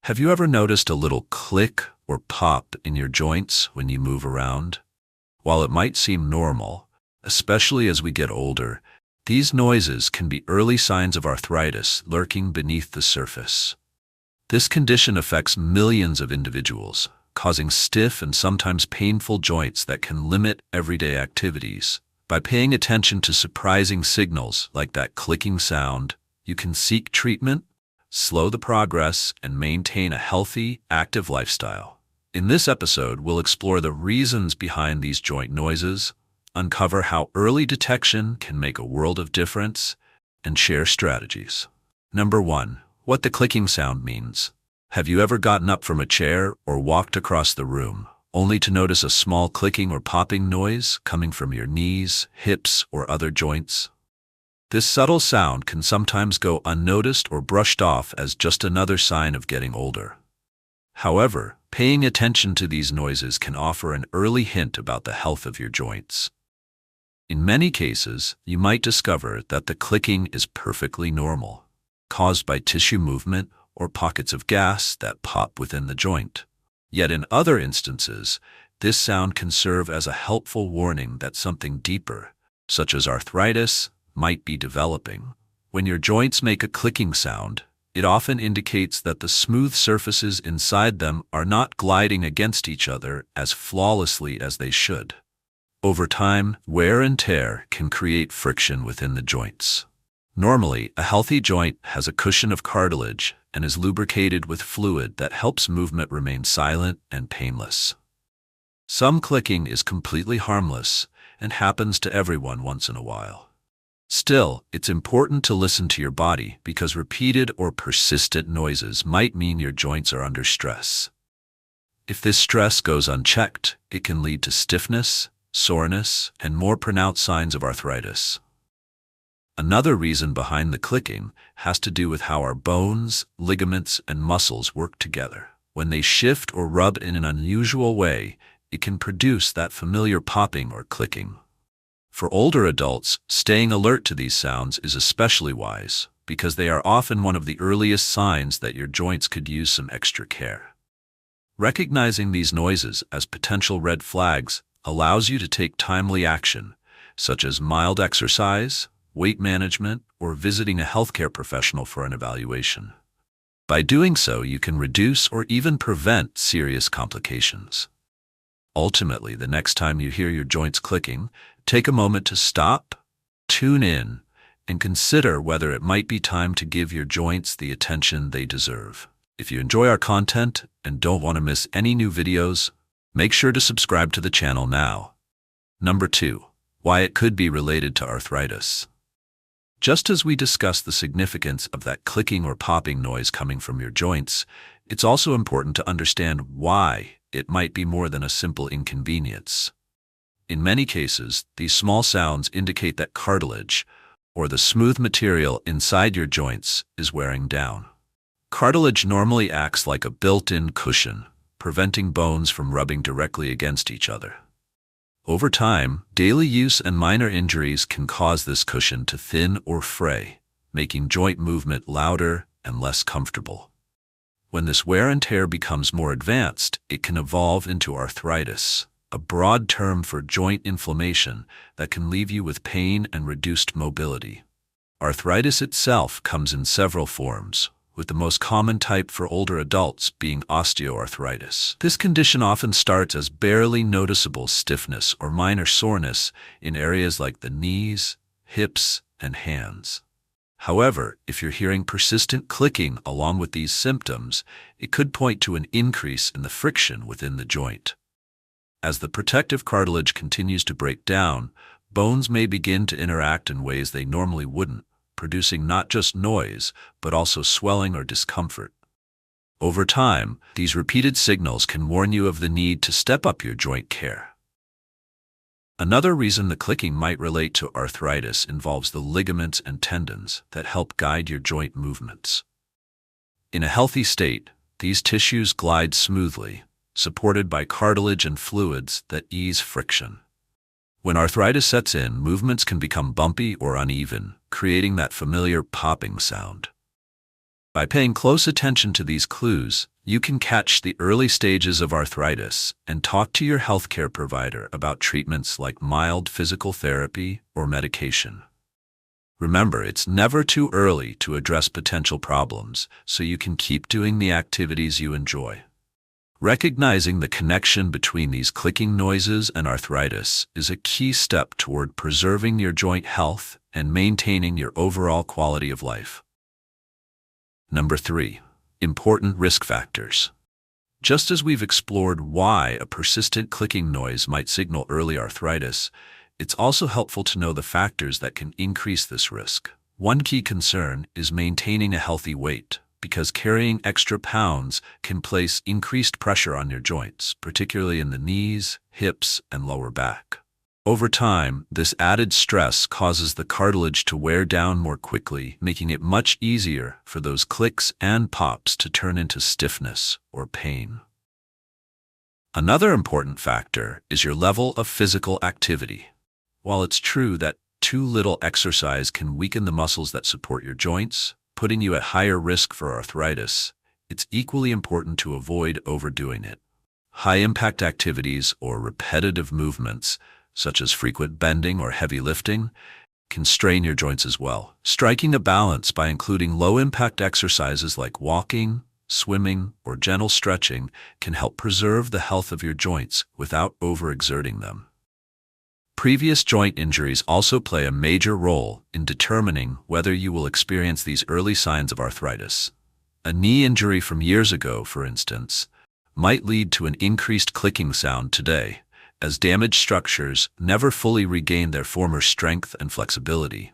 Have you ever noticed a little click or pop in your joints when you move around? While it might seem normal, especially as we get older, these noises can be early signs of arthritis lurking beneath the surface. This condition affects millions of individuals, causing stiff and sometimes painful joints that can limit everyday activities. By paying attention to surprising signals like that clicking sound, you can seek treatment, slow the progress, and maintain a healthy, active lifestyle. In this episode, we'll explore the reasons behind these joint noises, uncover how early detection can make a world of difference, and share strategies. Number 1. What the clicking sound means. Have you ever gotten up from a chair or walked across the room, only to notice a small clicking or popping noise coming from your knees, hips, or other joints? This subtle sound can sometimes go unnoticed or brushed off as just another sign of getting older. However, paying attention to these noises can offer an early hint about the health of your joints. In many cases, you might discover that the clicking is perfectly normal, caused by tissue movement or pockets of gas that pop within the joint. Yet in other instances, this sound can serve as a helpful warning that something deeper, such as arthritis, might be developing. When your joints make a clicking sound, it often indicates that the smooth surfaces inside them are not gliding against each other as flawlessly as they should. Over time, wear and tear can create friction within the joints. Normally, a healthy joint has a cushion of cartilage and is lubricated with fluid that helps movement remain silent and painless. Some clicking is completely harmless and happens to everyone once in a while. Still, it's important to listen to your body because repeated or persistent noises might mean your joints are under stress. If this stress goes unchecked, it can lead to stiffness, soreness, and more pronounced signs of arthritis. Another reason behind the clicking has to do with how our bones, ligaments, and muscles work together. When they shift or rub in an unusual way, it can produce that familiar popping or clicking. For older adults, staying alert to these sounds is especially wise because they are often one of the earliest signs that your joints could use some extra care. Recognizing these noises as potential red flags allows you to take timely action, such as mild exercise, weight management, or visiting a healthcare professional for an evaluation. By doing so, you can reduce or even prevent serious complications. Ultimately, the next time you hear your joints clicking, take a moment to stop, tune in, and consider whether it might be time to give your joints the attention they deserve. If you enjoy our content and don't want to miss any new videos, make sure to subscribe to the channel now. Number 2. Why it could be related to arthritis. Just as we discussed the significance of that clicking or popping noise coming from your joints, it's also important to understand why it might be more than a simple inconvenience. In many cases, these small sounds indicate that cartilage, or the smooth material inside your joints, is wearing down. Cartilage normally acts like a built-in cushion, preventing bones from rubbing directly against each other. Over time, daily use and minor injuries can cause this cushion to thin or fray, making joint movement louder and less comfortable. When this wear and tear becomes more advanced, it can evolve into arthritis, a broad term for joint inflammation that can leave you with pain and reduced mobility. Arthritis itself comes in several forms, with the most common type for older adults being osteoarthritis. This condition often starts as barely noticeable stiffness or minor soreness in areas like the knees, hips, and hands. However, if you're hearing persistent clicking along with these symptoms, it could point to an increase in the friction within the joint. As the protective cartilage continues to break down, bones may begin to interact in ways they normally wouldn't, producing not just noise, but also swelling or discomfort. Over time, these repeated signals can warn you of the need to step up your joint care. Another reason the clicking might relate to arthritis involves the ligaments and tendons that help guide your joint movements. In a healthy state, these tissues glide smoothly, supported by cartilage and fluids that ease friction. When arthritis sets in, movements can become bumpy or uneven, creating that familiar popping sound. By paying close attention to these clues, You can catch the early stages of arthritis and talk to your healthcare provider about treatments like mild physical therapy or medication. Remember, it's never too early to address potential problems, so you can keep doing the activities you enjoy. Recognizing the connection between these clicking noises and arthritis is a key step toward preserving your joint health and maintaining your overall quality of life. Number 3. Important risk factors. Just as we've explored why a persistent clicking noise might signal early arthritis, it's also helpful to know the factors that can increase this risk. One key concern is maintaining a healthy weight, because carrying extra pounds can place increased pressure on your joints, particularly in the knees, hips, and lower back. Over time, this added stress causes the cartilage to wear down more quickly, making it much easier for those clicks and pops to turn into stiffness or pain. Another important factor is your level of physical activity. While it's true that too little exercise can weaken the muscles that support your joints, putting you at higher risk for arthritis, it's equally important to avoid overdoing it. High-impact activities or repetitive movements, such as frequent bending or heavy lifting, can strain your joints as well. Striking a balance by including low-impact exercises like walking, swimming, or gentle stretching can help preserve the health of your joints without overexerting them. Previous joint injuries also play a major role in determining whether you will experience these early signs of arthritis. A knee injury from years ago, for instance, might lead to an increased clicking sound today, as damaged structures never fully regain their former strength and flexibility.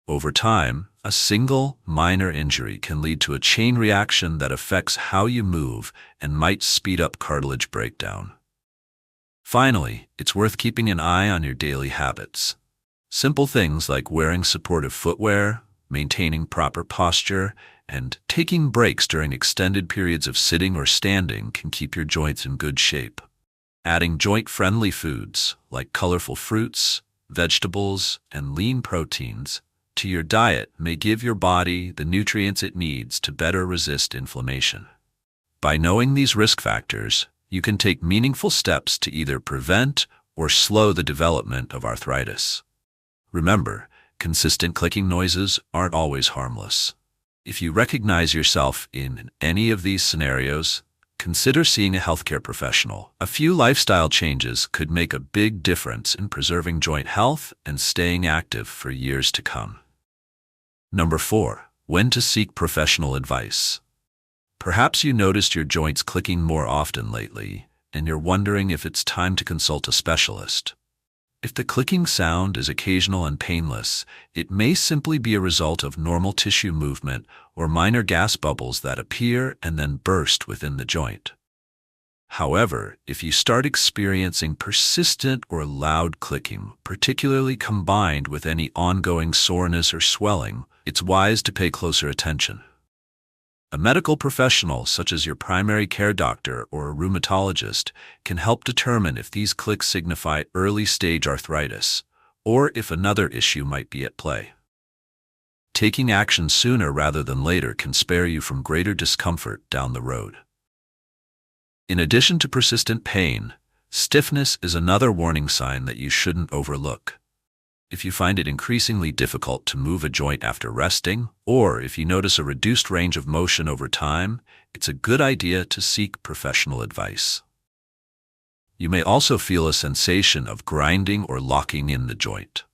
Over time, a single minor injury can lead to a chain reaction that affects how you move and might speed up cartilage breakdown. Finally, it's worth keeping an eye on your daily habits. Simple things like wearing supportive footwear, maintaining proper posture, and taking breaks during extended periods of sitting or standing can keep your joints in good shape. Adding joint-friendly foods like colorful fruits, vegetables, and lean proteins to your diet may give your body the nutrients it needs to better resist inflammation. By knowing these risk factors, you can take meaningful steps to either prevent or slow the development of arthritis. Remember, consistent clicking noises aren't always harmless. If you recognize yourself in any of these scenarios, consider seeing a healthcare professional. A few lifestyle changes could make a big difference in preserving joint health and staying active for years to come. Number 4. When to seek professional advice. Perhaps you noticed your joints clicking more often lately, and you're wondering if it's time to consult a specialist. If the clicking sound is occasional and painless, it may simply be a result of normal tissue movement or minor gas bubbles that appear and then burst within the joint. However, if you start experiencing persistent or loud clicking, particularly combined with any ongoing soreness or swelling, it's wise to pay closer attention. A medical professional, such as your primary care doctor or a rheumatologist, can help determine if these clicks signify early-stage arthritis, or if another issue might be at play. Taking action sooner rather than later can spare you from greater discomfort down the road. In addition to persistent pain, stiffness is another warning sign that you shouldn't overlook. If you find it increasingly difficult to move a joint after resting, or if you notice a reduced range of motion over time, it's a good idea to seek professional advice. You may also feel a sensation of grinding or locking in the joint.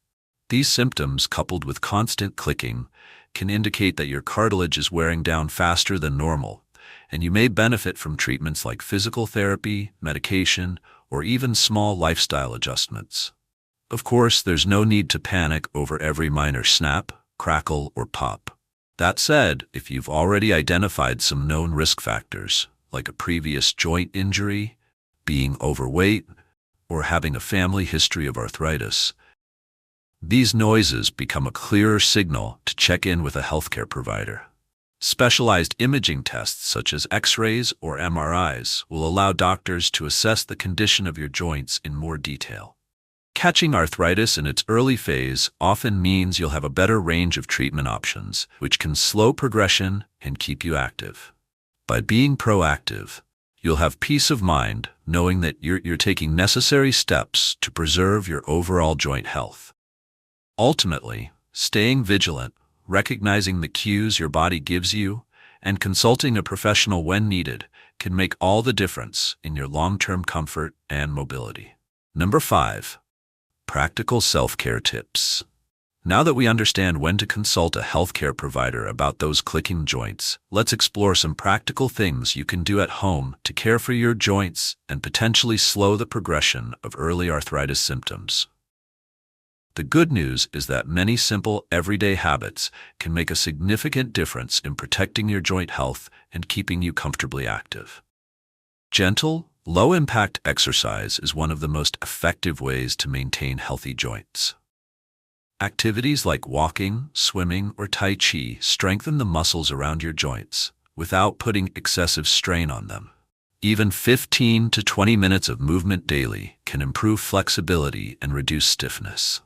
These symptoms, coupled with constant clicking, can indicate that your cartilage is wearing down faster than normal, and you may benefit from treatments like physical therapy, medication, or even small lifestyle adjustments. Of course, there's no need to panic over every minor snap, crackle, or pop. That said, if you've already identified some known risk factors, like a previous joint injury, being overweight, or having a family history of arthritis, these noises become a clearer signal to check in with a healthcare provider. Specialized imaging tests such as X-rays or MRIs will allow doctors to assess the condition of your joints in more detail. Catching arthritis in its early phase often means you'll have a better range of treatment options, which can slow progression and keep you active. By being proactive, you'll have peace of mind knowing that you're taking necessary steps to preserve your overall joint health. Ultimately, staying vigilant, recognizing the cues your body gives you, and consulting a professional when needed can make all the difference in your long-term comfort and mobility. Number 5. Practical self-care tips. Now that we understand when to consult a healthcare provider about those clicking joints, let's explore some practical things you can do at home to care for your joints and potentially slow the progression of early arthritis symptoms. The good news is that many simple, everyday habits can make a significant difference in protecting your joint health and keeping you comfortably active. Gentle, low-impact exercise is one of the most effective ways to maintain healthy joints. Activities like walking, swimming, or Tai Chi strengthen the muscles around your joints without putting excessive strain on them. Even 15 to 20 minutes of movement daily can improve flexibility and reduce stiffness.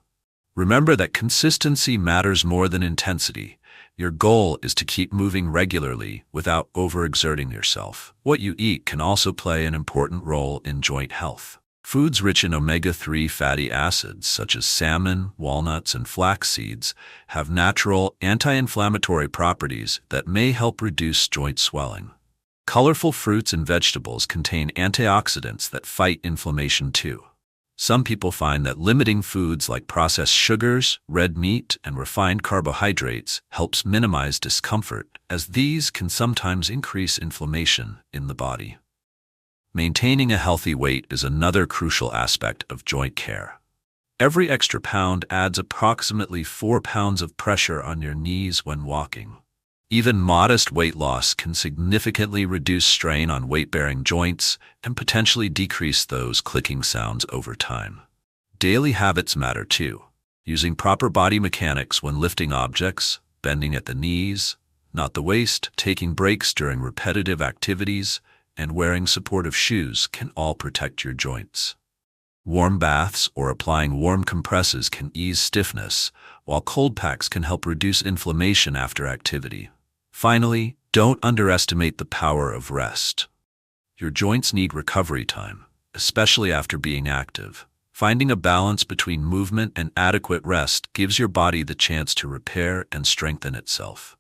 Remember that consistency matters more than intensity. Your goal is to keep moving regularly without overexerting yourself. What you eat can also play an important role in joint health. Foods rich in omega-3 fatty acids, such as salmon, walnuts, and flax seeds, have natural anti-inflammatory properties that may help reduce joint swelling. Colorful fruits and vegetables contain antioxidants that fight inflammation too. Some people find that limiting foods like processed sugars, red meat, and refined carbohydrates helps minimize discomfort, as these can sometimes increase inflammation in the body. Maintaining a healthy weight is another crucial aspect of joint care. Every extra pound adds approximately 4 pounds of pressure on your knees when walking. Even modest weight loss can significantly reduce strain on weight-bearing joints and potentially decrease those clicking sounds over time. Daily habits matter too. Using proper body mechanics when lifting objects, bending at the knees, not the waist, taking breaks during repetitive activities, and wearing supportive shoes can all protect your joints. Warm baths or applying warm compresses can ease stiffness, while cold packs can help reduce inflammation after activity. Finally, don't underestimate the power of rest. Your joints need recovery time, especially after being active. Finding a balance between movement and adequate rest gives your body the chance to repair and strengthen itself.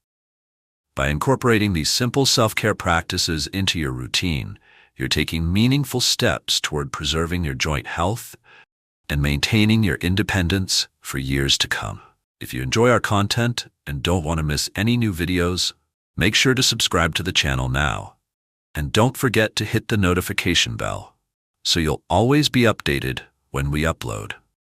By incorporating these simple self-care practices into your routine, you're taking meaningful steps toward preserving your joint health and maintaining your independence for years to come. If you enjoy our content and don't want to miss any new videos, make sure to subscribe to the channel now. And don't forget to hit the notification bell so you'll always be updated when we upload.